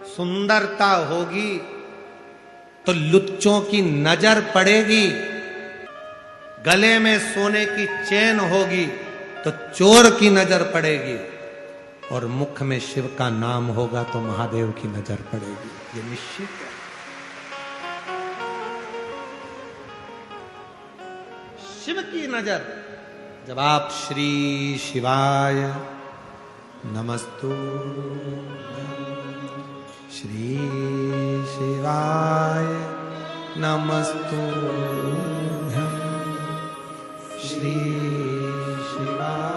सुंदरता होगी तो लुच्चों की नजर पड़ेगी, गले में सोने की चेन होगी तो चोर की नजर पड़ेगी, और मुख में शिव का नाम होगा तो महादेव की नजर पड़ेगी। ये निश्चित है। शिव की नजर, जब आप श्री शिवाय नमस्तु, श्री शिवाय नमस्तु, श्री शिवाय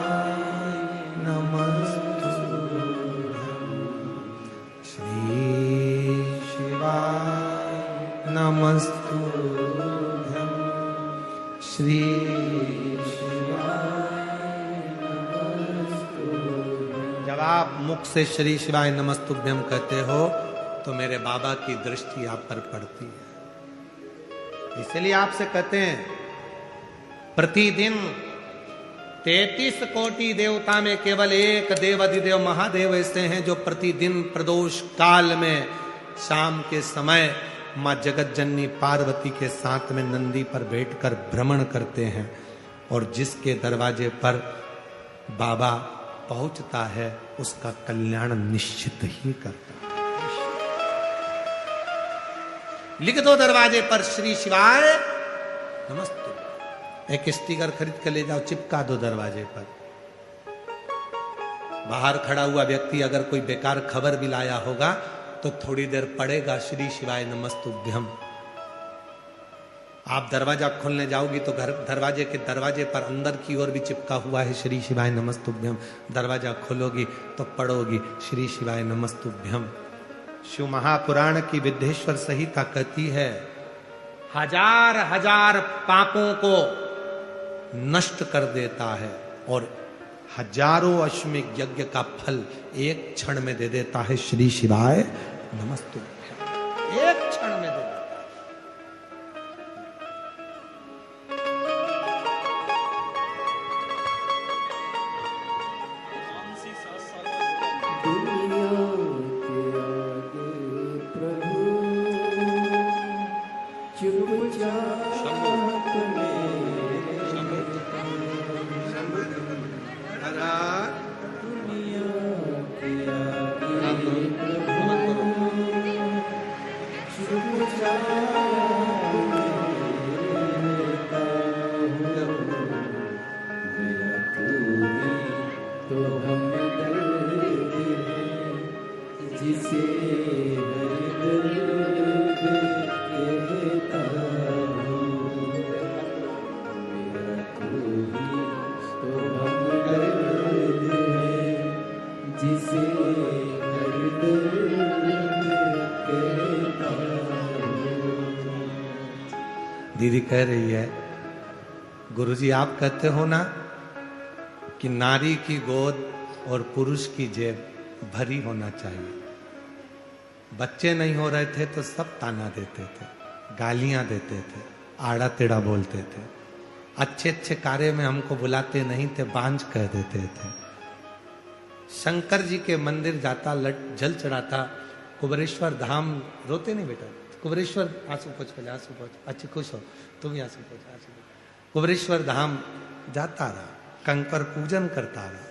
नमस्तु, श्री शिवाय नमस्तु, श्री जब आप मुख से श्री शिवाय नमस्तुभ्यम कहते हो तो मेरे बाबा की दृष्टि आप पर पड़ती है। इसलिए आपसे कहते हैं प्रतिदिन 33 कोटि देवता में केवल एक देव अधिदेव महादेव ऐसे हैं जो प्रतिदिन प्रदोष काल में शाम के समय मां जगत जननी पार्वती के साथ में नंदी पर बैठकर भ्रमण करते हैं, और जिसके दरवाजे पर बाबा पहुंचता है उसका कल्याण निश्चित ही करता है। लिख दो दरवाजे पर श्री शिवाय नमस्तु। एक स्टिकर खरीद कर ले जाओ, चिपका दो दरवाजे पर। बाहर खड़ा हुआ व्यक्ति अगर कोई बेकार खबर भी लाया होगा तो थोड़ी देर पड़ेगा श्री शिवाय नमस्तुभ्यम। आप दरवाजा खोलने जाओगी तो घर दरवाजे के दरवाजे पर अंदर की ओर भी चिपका हुआ है श्री शिवाय नमस्तुभ्यम। दरवाजा खोलोगी तो पढ़ोगी श्री शिवाय नमस्तुभ्यम। शिव महापुराण की विद्येश्वर संहिता कहती है हजार हजार पापों को नष्ट कर देता है और हजारों अश्वमेध यज्ञ का फल एक क्षण में दे देता है श्री शिवाय नमस्तुभ्यम। एक क्षण में दे देता है। दीदी कह रही है गुरुजी आप कहते हो ना कि नारी की गोद और पुरुष की जेब भरी होना चाहिए। बच्चे नहीं हो रहे थे तो सब ताना देते थे, गालियां देते थे, आड़ा टेढ़ा बोलते थे, अच्छे अच्छे कार्य में हमको बुलाते नहीं थे, बांझ कह देते थे। शंकर जी के मंदिर जाता, जल चढ़ाता, कुबरेश्वर धाम, रोते नहीं बेटा, कुबरेश्वर आंसू पोंछ पहले, आंसू पोंछ, अच्छी खुश हो तुम ही, आंसू पोंछ, आंसू पोंछ। कुबरेश्वर धाम जाता रहा, कंकर पूजन करता रहा,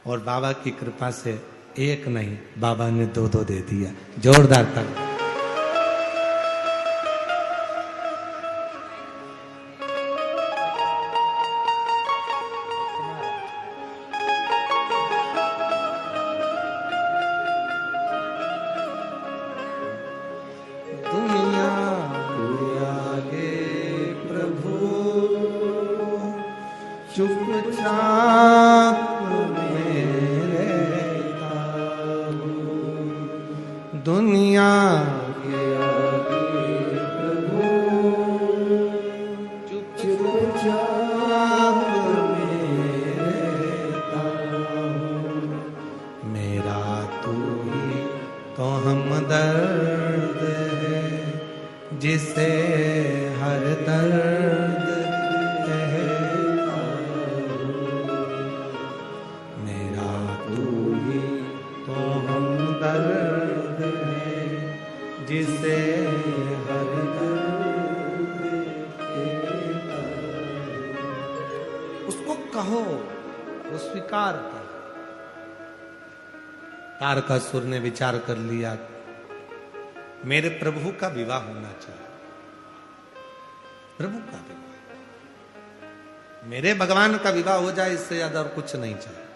और बाबा की कृपा से एक नहीं बाबा ने दो दो दे दिया। जोरदार ताली। जिसे हरि उसको कहो, वो स्वीकार कर। तारकासुर ने विचार कर लिया, मेरे प्रभु का विवाह होना चाहिए, प्रभु का विवाह, मेरे भगवान का विवाह हो जाए, इससे ज्यादा और कुछ नहीं चाहिए।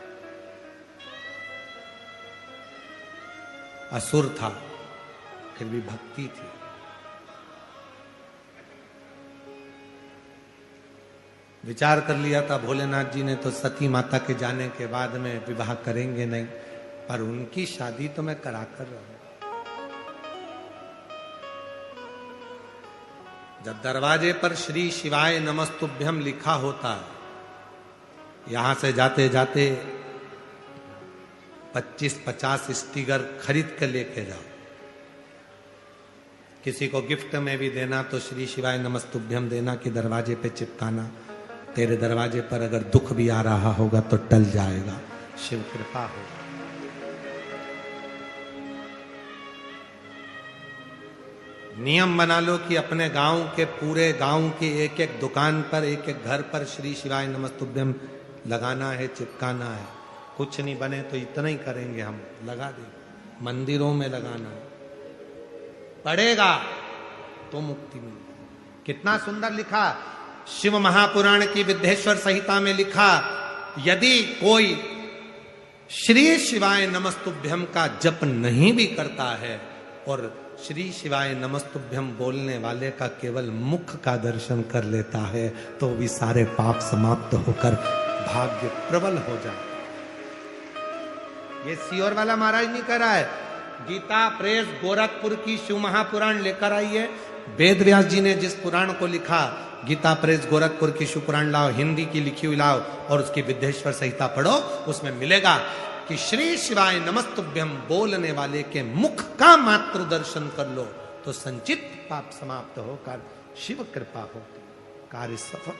असुर था, फिर भी भक्ति थी। विचार कर लिया था भोलेनाथ जी ने तो सती माता के जाने के बाद में विवाह करेंगे नहीं, पर उनकी शादी तो मैं करा कर रहा हूं। जब दरवाजे पर श्री शिवाय नमस्तुभ्यम लिखा होता, यहां से जाते जाते 25-50 स्टिकर खरीद कर लेके जाओ। किसी को गिफ्ट में भी देना तो श्री शिवाय नमस्तुभ्यम देना कि दरवाजे पे चिपकाना। तेरे दरवाजे पर अगर दुख भी आ रहा होगा तो टल जाएगा, शिव कृपा होगा। नियम बना लो कि अपने गांव के पूरे गांव की एक एक दुकान पर, एक एक घर पर श्री शिवाय नमस्तुभ्यम लगाना है, चिपकाना है। कुछ नहीं बने तो इतना ही करेंगे हम, लगा देंगे। मंदिरों में लगाना पड़ेगा तो मुक्ति मिलेगी। कितना सुंदर लिखा शिव महापुराण की विद्येश्वर संहिता में लिखा, यदि कोई श्री शिवाय नमस्तुभ्यम का जप नहीं भी करता है और श्री शिवाय नमस्तुभ्यम बोलने वाले का केवल मुख का दर्शन कर लेता है तो भी सारे पाप समाप्त होकर भाग्य प्रबल हो जाए। ये सीओर वाला महाराज नहीं कर रहा है। गीता प्रेस गोरखपुर की शिव महापुराण लेकर आइए। वेद व्यास जी ने जिस पुराण को लिखा, गीता प्रेस गोरखपुर की शिव पुराण लाओ, हिंदी की लिखी हुई लाओ और उसकी विद्येश्वर संहिता पढ़ो। उसमें मिलेगा कि श्री शिवाय नमस्तुभ्यम बोलने वाले के मुख का मात्र दर्शन कर लो तो संचित पाप समाप्त होकर शिव कृपा होती, कार्य सफल।